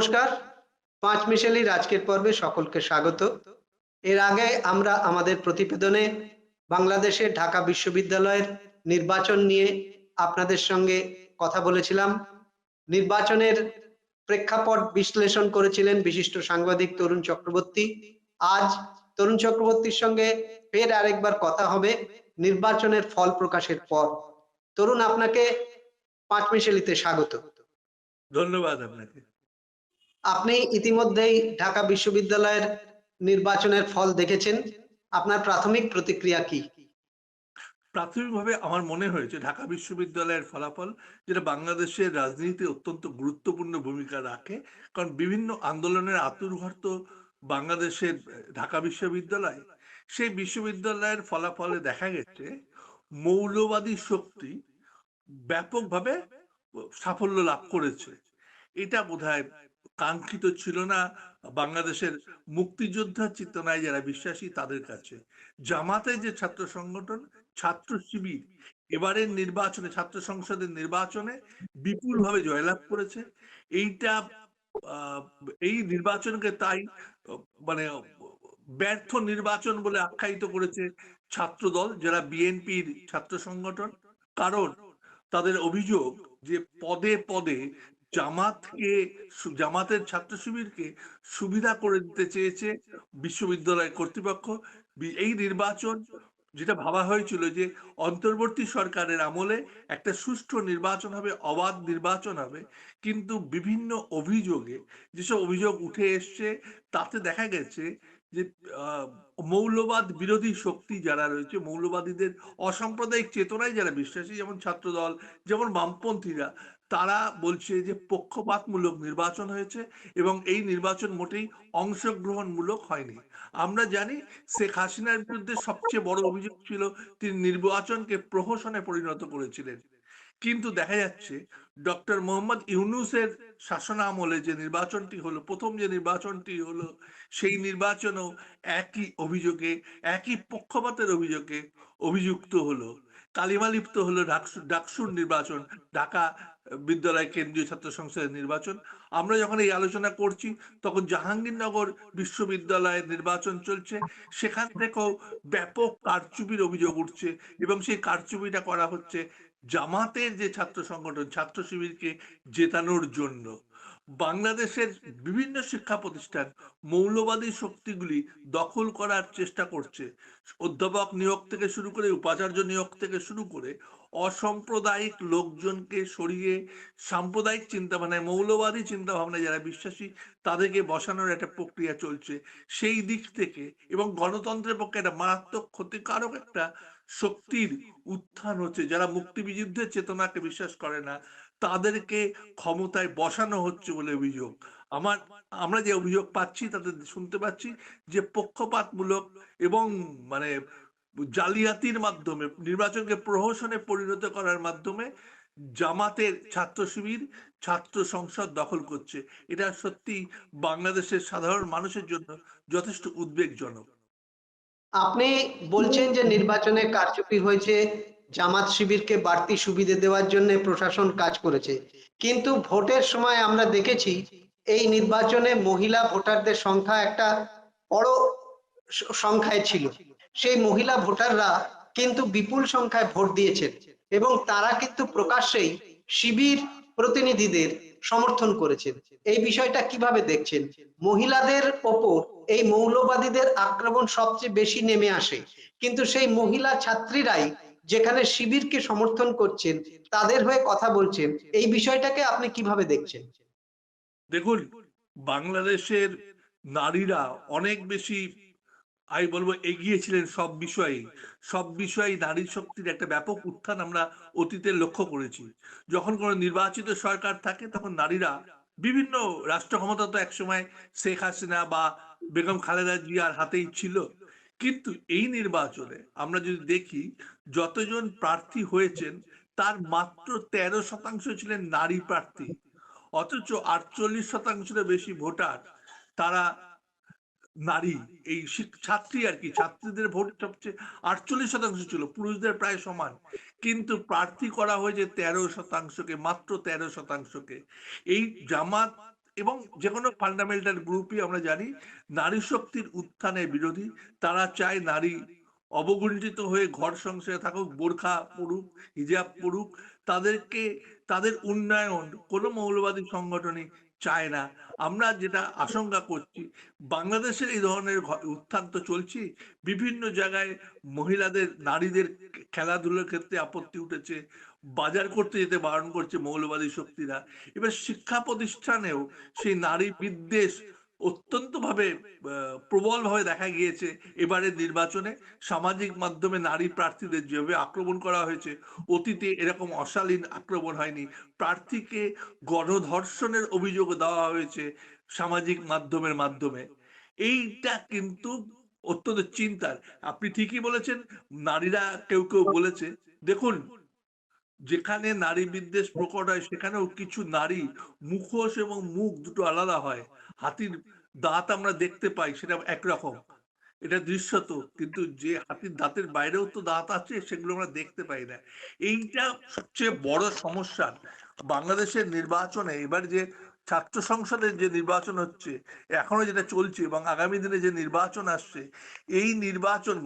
নমস্কার। পাঁচ মিশালির আজকের পর্বে সকলকে স্বাগত। এর আগে আমরা আমাদের প্রতিবেদনে বাংলাদেশের ঢাকা বিশ্ববিদ্যালয়ের নির্বাচন নিয়ে আপনাদের সঙ্গে কথা বলেছিলাম। নির্বাচনের প্রেক্ষাপট বিশ্লেষণ করেছিলেন বিশিষ্ট সাংবাদিক তরুণ চক্রবর্তী। আজ তরুণ চক্রবর্তীর সঙ্গে ফের আরেকবার কথা হবে নির্বাচনের ফল প্রকাশের পর। তরুণ, আপনাকে পাঁচ মিশালিতে স্বাগত। ধন্যবাদ আপনাকে। আপনি ইতিমধ্যেই ঢাকা বিশ্ববিদ্যালয়ের নির্বাচনের ফল দেখেছেন। আপনার প্রাথমিক প্রতিক্রিয়া কি? প্রাথমিকভাবে আমার মনে হয়েছে ঢাকা বিশ্ববিদ্যালয়ের ফলাফল যেটা বাংলাদেশের রাজনীতিতে অত্যন্ত গুরুত্বপূর্ণ ভূমিকা রাখে। কারণ বিভিন্ন আন্দোলনের আঁতুড়ঘর তো বাংলাদেশের ঢাকা বিশ্ববিদ্যালয়। সেই বিশ্ববিদ্যালয়ের ফলাফলে দেখা গেছে মৌলবাদী শক্তি ব্যাপকভাবে সাফল্য লাভ করেছে। এটা বোধহয় কাঙ্ক্ষিত ছিল না বাংলাদেশের মুক্তিযোদ্ধা চেতনায় যারা বিশ্বাসী তাদের কাছে। জামাতের যে ছাত্র সংগঠন, ছাত্র শিবির এবারের নির্বাচনে, ছাত্র সংসদের নির্বাচনে বিপুলভাবে জয়লাভ করেছে। এইটা এই নির্বাচনকে তাই মানে ব্যর্থ নির্বাচন বলে আখ্যায়িত করেছে ছাত্রদল, যারা বিএনপির ছাত্র সংগঠন। কারণ তাদের অভিযোগ যে পদে পদে জামাতকে, জামাতের ছাত্র শিবিরকে সুবিধা করে দিতে চেয়েছে বিশ্ববিদ্যালয় কর্তৃপক্ষ। এই নির্বাচন, যেটা ভাবা হয়েছিল যে অন্তর্বর্তী সরকারের আমলে একটা সুষ্ঠু নির্বাচন হবে, অবাধ নির্বাচন হবে, কিন্তু বিভিন্ন অভিযোগে, যেসব অভিযোগ উঠে এসছে তাতে দেখা গেছে যে মৌলবাদ বিরোধী শক্তি যারা রয়েছে, মৌলবাদীদের অসাম্প্রদায়িক চেতনায় যারা বিশ্বাসী, যেমন ছাত্রদল, যেমন বামপন্থীরা, তারা বলছে যে পক্ষপাতমূলক নির্বাচন হয়েছে এবং এই নির্বাচন মোটেই অংশগ্রহণমূলক হয়নি। আমরা জানি শেখ হাসিনার বিরুদ্ধে সবচেয়ে বড় অভিযোগ ছিল তিনি নির্বাচনকে প্রহসনে পরিণত করেছিলেন। কিন্তু দেখা যাচ্ছে ডক্টর মোহাম্মদ ইউনূসের শাসনামলে যে নির্বাচনটি হলো, প্রথম যে নির্বাচনটি হলো, সেই নির্বাচনেও একই অভিযোগে, একই পক্ষপাতের অভিযোগে অভিযুক্ত হলো, কালিমালিপ্ত হলো ডাকসুর নির্বাচন, ঢাকা বিদ্যালয় কেন্দ্রীয় ছাত্র সংসদের নির্বাচন। আমরা যখন এই আলোচনা করছি তখন জাহাঙ্গীরনগর বিশ্ববিদ্যালয়ের নির্বাচন চলছে, সেখান থেকেও ব্যাপক কারচুপির অভিযোগ উঠছে এবং সেই কারচুপিটা করা হচ্ছে জামাতের যে ছাত্র সংগঠন, ছাত্র শিবিরকে জেতানোর জন্য। বাংলাদেশের বিভিন্ন শিক্ষা প্রতিষ্ঠান মৌলবাদী শক্তিগুলি দখল করার চেষ্টা করছে। অধ্যাপক নিয়োগ থেকে শুরু করে, উপাচার্য নিয়োগ থেকে শুরু করে, অসাম্প্রদায়িক লোকজনকে সরিয়ে সাম্প্রদায়িক চিন্তা ভাবনায়, মৌলবাদী চিন্তা ভাবনায় যারা বিশ্বাসী তাদেরকে বসানোর একটা প্রক্রিয়া চলছে। সেই দিক থেকে এবং গণতন্ত্রের পক্ষে একটা মারাত্মক ক্ষতিকারক একটা শক্তির উত্থান হচ্ছে, যারা মুক্তিযুদ্ধের চেতনাকে বিশ্বাস করে না, তাদেরকে ক্ষমতায় বসানো হচ্ছে বলে অভিযোগ। আমরা যে অভিযোগ পাচ্ছি তাতে শুনতে পাচ্ছি যে পক্ষপাতমূলক এবং মানে জালিয়াতির মাধ্যমে, নির্বাচনকে প্রহসনে পরিণত করার মাধ্যমে জামাতের ছাত্র শিবির ছাত্র সংসদ দখল করছে। এটা সত্যি বাংলাদেশের সাধারণ মানুষের জন্য যথেষ্ট উদ্বেগজনক। আপনি বলছেন যে নির্বাচনে কারচুপি হয়েছে, জামাত শিবিরকে বাড়তি সুবিধে দেওয়ার জন্য প্রশাসন কাজ করেছে। কিন্তু ভোটের সময় আমরা দেখেছি এই নির্বাচনে মহিলা ভোটারদের সংখ্যা একটা বড় সংখ্যায় ছিল। সেই মহিলা ভোটাররা কিন্তু বিপুল সংখ্যায় ভোট দিয়েছেন এবং তারা কিন্তু প্রকাশ্যেই শিবির প্রতিনিধিদের সমর্থন করেছেন। এই বিষয়টা কিভাবে দেখছেন? মহিলাদের ওপর এই মৌলবাদীদের আক্রমণ সবচেয়ে বেশি নেমে আসে, কিন্তু সেই মহিলা ছাত্রীরাই যেখানে শিবিরকে সমর্থন করছেন, তাদের হয়ে কথা বলছেন। এই বিষয়টাকে আপনি কিভাবে দেখছেন? দেখুন, বাংলাদেশের নারীরা অনেক বেশি, আমি বলবো, এগিয়েছিলেন সব বিষয়েই। সব বিষয়েই নারী শক্তির একটা ব্যাপক উত্থান আমরা অতীতে লক্ষ্য করেছি। যখন কোনো নির্বাচিত সরকার থাকে তখন নারীরা বিভিন্ন রাষ্ট্র ক্ষমতা তো একসময় শেখ হাসিনা বা বেগম খালেদা জিয়ার হাতেই ছিল, কিন্তু এই নির্বাচনে আমরা যদি দেখি যতজন প্রার্থী হয়েছেন তার মাত্র 13% ছিলেন নারী প্রার্থী, অথচ 48%-এর বেশি ভোটার তারা নারী। এই ছাত্রী আর কি, ছাত্রীদের ভোট সবচেয়ে 48% ছিল, পুরুষদের প্রায় সমান, কিন্তু প্রার্থী করা হয়েছে 13%-কে, মাত্র 13%-কে। এই জামাত এবং যে কোনো ফান্ডামেন্টাল গ্রুপই আমরা জানি নারী শক্তির উত্থানের বিরোধী। তারা চায় নারী অবগুণ্ঠিত হয়ে ঘর সংসারে থাকুক, বোরখা পড়ুক, হিজাব পড়ুক। তাদেরকে, তাদের উন্নয়ন কোনো মৌলবাদী সংগঠনই চায় না। আমরা যেটা আশঙ্কা করছি, বাংলাদেশের এই ধরনের উত্থান তো চলছেই। বিভিন্ন জায়গায় মহিলাদের, নারীদের খেলাধুলার ক্ষেত্রে আপত্তি উঠেছে, বাজার করতে যেতে বারণ করছে মৌলবাদী শক্তিরা। এবার শিক্ষা প্রতিষ্ঠানেও সেই নারী বিদ্বেষ অত্যন্ত ভাবে প্রবল ভাবে দেখা গিয়েছে এবারের নির্বাচনে। সামাজিক মাধ্যমে নারী প্রার্থীদের যেভাবে আক্রমণ করা হয়েছে, অতীতে এরকম অশালীন আক্রমণ হয়নি। প্রার্থীকে গণধর্ষণের অভিযোগ দেওয়া হয়েছে সামাজিক মাধ্যমের মাধ্যমে। এইটা কিন্তু অত্যন্ত চিন্তার। আপনি ঠিকই বলেছেন, নারীরা কেউ কেউ বলেছে, দেখুন যেখানে নারী বিদ্বেষ প্রকট হয় সেখানেও কিছু নারী মুখোশ এবং মুখ দুটো আলাদা হয়। হাতির দাঁত আমরা দেখতে পাই, সেটা একরকম, এটা দৃশ্যত, কিন্তু যে হাতির দাঁতের বাইরেও তো দাঁত আছে, সেগুলো আমরা দেখতে পাই না। এইটা সবচেয়ে বড় সমস্যা বাংলাদেশের নির্বাচনে। এবার যে ছাত্র সংসদের যে নির্বাচন হচ্ছে, এখনো যেটা চলছে এবং আগামী দিনে যে নির্বাচন আসছে, এই নির্বাচন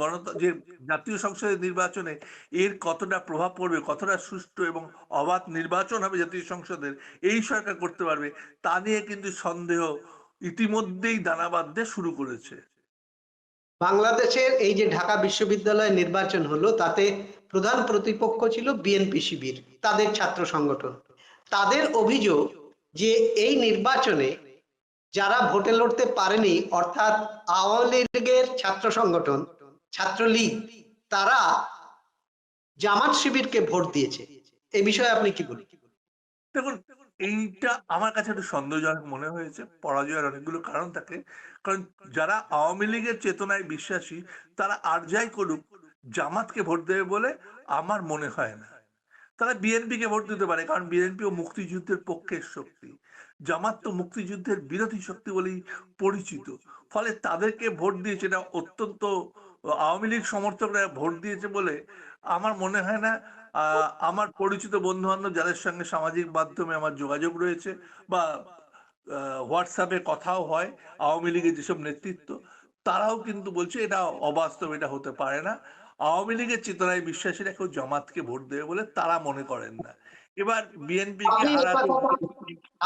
যে জাতীয় সংসদের নির্বাচনে এর কতটা প্রভাব পড়বে, কতটা সুষ্ঠু এবং অবাধ নির্বাচন হবে জাতীয় সংসদের, এই সরকার করতে পারবে, তা নিয়ে কিন্তু সন্দেহ ইতিমধ্যেই দানা বাঁধতে শুরু করেছে। বাংলাদেশের এই যে ঢাকা বিশ্ববিদ্যালয় নির্বাচন হলো, তাতে প্রধান প্রতিপক্ষ ছিল বিএনপি শিবির, তাদের ছাত্র সংগঠন। তাদের অভিযোগ যে এই নির্বাচনে যারা ভোটে লড়তে পারেনি, অর্থাৎ আওয়ামী লীগের ছাত্র সংগঠন ছাত্রলীগ, তারা জামাত শিবিরকে ভোট দিয়েছে। এই বিষয়ে আপনি কি বলেন? দেখুন, এইটা আমার কাছে একটু সন্দেহজনক মনে হয়েছে। পরাজয়ের অনেকগুলো কারণ থাকে। কারণ যারা আওয়ামী লীগের চেতনায় বিশ্বাসী, তারা আর যাই করুক জামাতকে ভোট দেবে বলে আমার মনে হয় না। তারা বিএনপি কে ভোট দিতে পারে, কারণ বিএনপি ও মুক্তিযুদ্ধের পক্ষের শক্তি। জামাত তো মুক্তিযুদ্ধের বিরোধী শক্তি বলেই পরিচিত। ফলে তাদেরকে ভোট দিয়েছে, এটা অত্যন্ত, আওয়ামী লীগ সমর্থকরা ভোট দিয়েছে বলে আমার মনে হয় না। আমার পরিচিত বন্ধু বান্ধব যাদের সঙ্গে সামাজিক মাধ্যমে আমার যোগাযোগ রয়েছে, বা হোয়াটসঅ্যাপে কথাও হয় আওয়ামী লীগের যেসব নেতৃত্ব, তারাও কিন্তু বলছে এটা অবাস্তব, এটা হতে পারে না। আওয়ামী লীগের চেতনায় বিশ্বাসীরা কেউ জামাতকে ভোট দেবে বলে তারা মনে করেন না। এবার বিএনপি কে আপনি এই হারাতে, কথাটা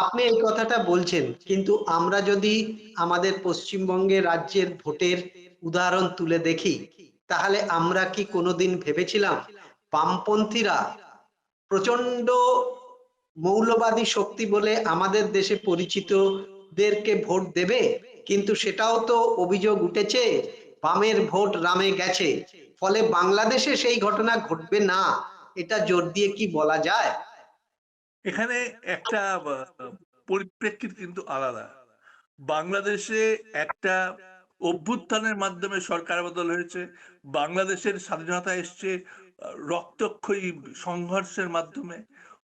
আপনি এই কথাটা বলছেন, কিন্তু আমরা যদি আমাদের পশ্চিমবঙ্গের রাজ্যের ভোটের উদাহরণ তুলে দেখি, তাহলে আমরা কি কোনোদিন ভেবেছিলাম বামপন্থীরা প্রচন্ড মৌলবাদী শক্তি বলে আমাদের দেশে পরিচিতদেরকে ভোট দেবে? কিন্তু সেটাও তো অভিযোগ উঠেছে, বামের ভোট রামে গেছে। ফলে বাংলাদেশে সেই ঘটনা ঘটবে না, এটা জোর দিয়ে কি বলা যায়? এখানে একটা পরিপ্রেক্ষিত কিন্তু আলাদা। বাংলাদেশে একটা অভ্যুত্থানের মাধ্যমে সরকার বদল হয়েছে। বাংলাদেশের স্বাধীনতা এসছে রক্তক্ষয়ী সংঘর্ষের মাধ্যমে।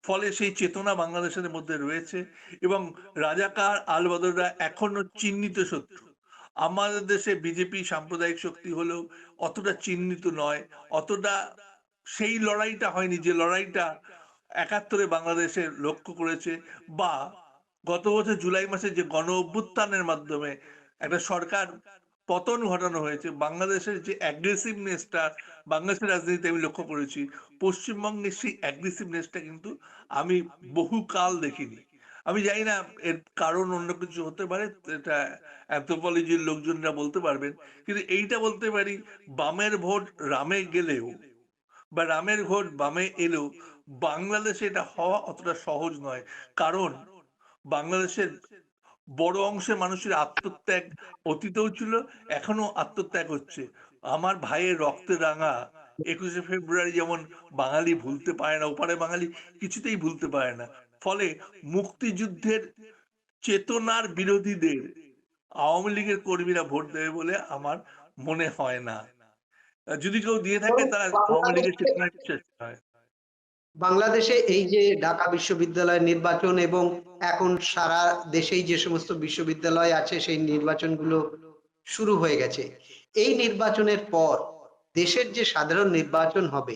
ফলে সেই চেতনা বাংলাদেশের মধ্যে রয়েছে এবং রাজাকার আলবদররা এখনো চিহ্নিত শত্রু। আমাদের দেশে বিজেপি সাম্প্রদায়িক শক্তি হলেও অতটা চিহ্নিত নয়, অতটা সেই লড়াইটা হয়নি যে লড়াইটা ৭১-এ বাংলাদেশে লক্ষ্য করেছে, বা গত বছর জুলাই মাসে যে গণ অভ্যুত্থানের মাধ্যমে একটা সরকার পতন ঘটানো হয়েছে। বাংলাদেশের যে অ্যাগ্রেসিভনেসটা বাংলাদেশের রাজনীতিতে আমি লক্ষ্য করেছি, পশ্চিমবঙ্গের সেই অ্যাগ্রেসিভনেসটা কিন্তু আমি বহুকাল দেখিনি। আমি জানি না এর কারণ অন্য কিছু হতে পারে, এটা অ্যানথ্রোপলজির লোকজনরা বলতে পারবেন, কিন্তু এইটা বলতে পারি, বামের ভোট রামে গেলেও বা রামের ভোট বামে এলেও বাংলাদেশে এটা হওয়া অতটা সহজ নয়। কারণ বাংলাদেশের বড় অংশের মানুষের আত্মত্যাগ অতীতেও ছিল, এখনো আত্মত্যাগ হচ্ছে। আমার ভাইয়ের রক্তে রাঙা ২১শে ফেব্রুয়ারি যেমন বাঙালি ভুলতে পারে না, ওপারে বাঙালি কিছুতেই ভুলতে পারে না। ফলে মুক্তিযুদ্ধের চেতনার বিরোধীদের আওয়ামী লীগের কর্মীরা ভোট দেবে বলে আমার মনে হয় না। যদি কেউ দিয়ে থাকে তারা আওয়ামী লীগের চেতনায় বিশ্বাস হয়। বাংলাদেশে এই যে ঢাকা বিশ্ববিদ্যালয় নির্বাচন এবং এখন সারা দেশেই যে সমস্ত বিশ্ববিদ্যালয় আছে সেই নির্বাচনগুলো শুরু হয়ে গেছে, এই নির্বাচনের পর দেশের যে সাধারণ নির্বাচন হবে,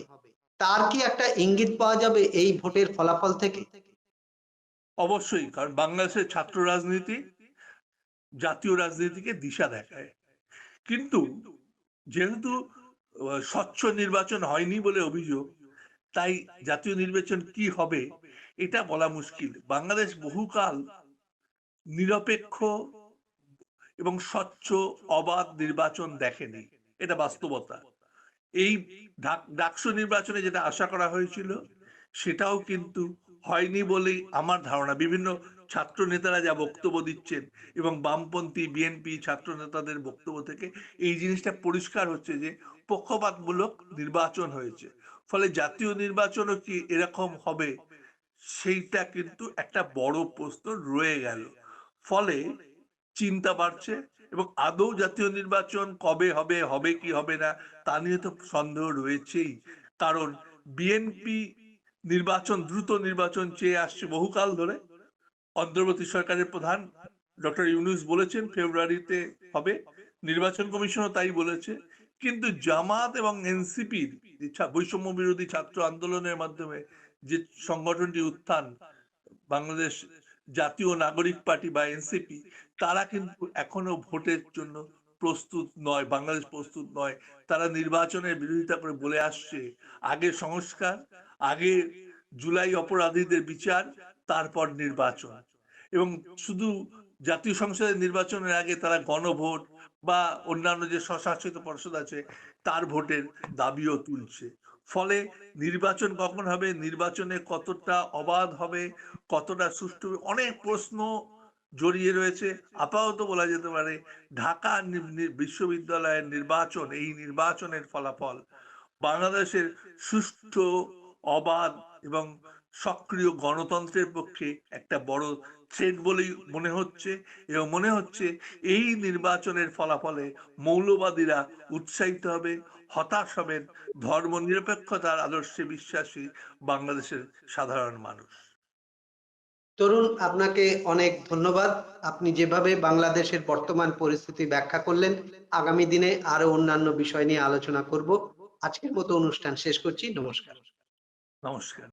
তার কি একটা ইঙ্গিত পাওয়া যাবে এই ভোটের ফলাফল থেকে? অবশ্যই, কারণ বাংলাদেশের ছাত্র রাজনীতি জাতীয় রাজনীতিকে দিশা দেখায়। কিন্তু যেহেতু স্বচ্ছ নির্বাচন হয়নি বলে অভিযোগ, তাই জাতীয় নির্বাচন কি হবে এটা বলা মুশকিল। বাংলাদেশ বহুকাল নিরপেক্ষ এবং স্বচ্ছ অবাধ নির্বাচন দেখেনি, এটা বাস্তবতা। এই ডাকসু নির্বাচনে যেটা আশা করা হয়েছিল সেটাও কিন্তু হয়নি বলেই আমার ধারণা। বিভিন্ন ছাত্র নেতারা যা বক্তব্য দিচ্ছেন এবং বামপন্থী বিএনপি ছাত্র নেতাদের বক্তব্য থেকে এই জিনিসটা পরিষ্কার হচ্ছে যে পক্ষপাতমূলক নির্বাচন হয়েছে। ফলে জাতীয় নির্বাচনও কি এরকম হবে সেইটা কিন্তু একটা বড় প্রশ্ন রয়ে গেল। ফলে চিন্তা বাড়ছে এবং আদৌ জাতীয় নির্বাচন কবে হবে, হবে কি হবে না তা নিয়ে তো সন্দেহ রয়েছেই। কারণ বিএনপি দ্রুত নির্বাচন চেয়ে আসছে বহুকাল ধরে। অন্তর্বর্তী সরকারের প্রধান ডক্টর ইউনূস বলেছেন ফেব্রুয়ারিতে হবে, নির্বাচন কমিশনও তাই বলেছে। কিন্তু জামাত এবং এনসিপির বৈষম্য বিরোধী ছাত্র আন্দোলনের মাধ্যমে যে সংগঠনটি উত্থান, বাংলাদেশ জাতীয় নাগরিক পার্টি বা এনসিপি, তারা কিন্তু এখনো ভোটের জন্য প্রস্তুত নয়, বাংলাদেশ প্রস্তুত নয়। তারা নির্বাচনের বিরোধিতা করে বলে আসছে আগে সংস্কার, আগে জুলাই অপরাধীদের বিচার, তারপর নির্বাচন। এবং শুধু জাতীয় সংসদের নির্বাচনের আগে তারা গণভোট বা অন্যান্য যে স্বশাসিত পর্ষদ আছে তার ভোটের দাবিও তুলছে। ফলে নির্বাচন কখন হবে, নির্বাচনে কতটা অবাধ হবে, কতটা সুষ্ঠু, অনেক প্রশ্ন জড়িয়ে রয়েছে। আপাতত বলা যেতে পারে ঢাকা বিশ্ববিদ্যালয়ের নির্বাচন, এই নির্বাচনের ফলাফল বাংলাদেশের সুষ্ঠু, অবাধ এবং সক্রিয় গণতন্ত্রের পক্ষে একটা বড় থ্রেট বলেই মনে হচ্ছে। এবং মনে হচ্ছে এই নির্বাচনের ফলাফলে মৌলবাদীরা উৎসাহিত হবে, হতাশ হবেন ধর্মনিরপেক্ষতার আদর্শে বিশ্বাসী বাংলাদেশের সাধারণ মানুষ। তরুণ, আপনাকে অনেক ধন্যবাদ। আপনি যেভাবে বাংলাদেশের বর্তমান পরিস্থিতি ব্যাখ্যা করলেন, আগামী দিনে আরো অন্যান্য বিষয় নিয়ে আলোচনা করব। আজকের মতো অনুষ্ঠান শেষ করছি। নমস্কার। নমস্কার।